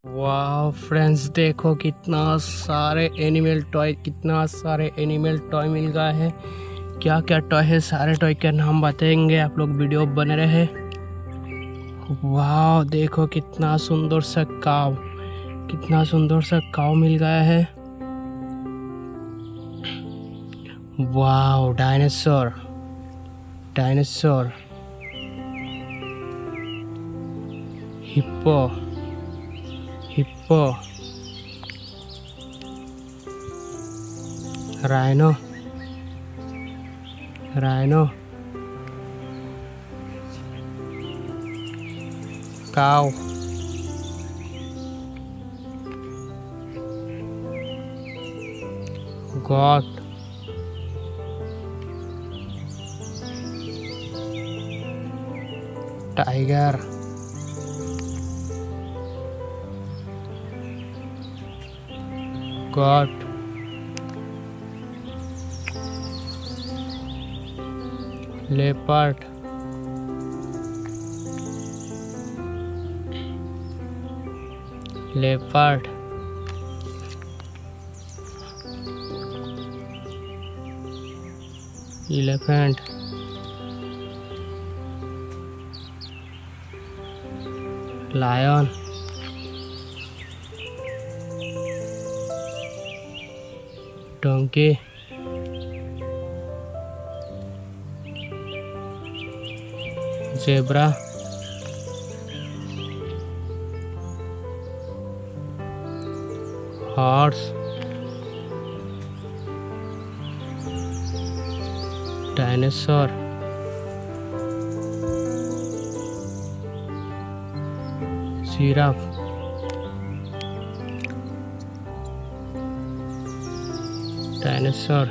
वाह फ्रेंड्स, देखो कितना सारे एनिमल टॉय मिल गया है। क्या क्या टॉय है, सारे टॉय के नाम बताएंगे, आप लोग वीडियो बने रहे। वाह देखो कितना सुंदर सा काव मिल गया है। वाह डायनासोर हिप्पो राइनो काव got tiger got leopard elephant lion donkey zebra horse dinosaur giraffe dinosaur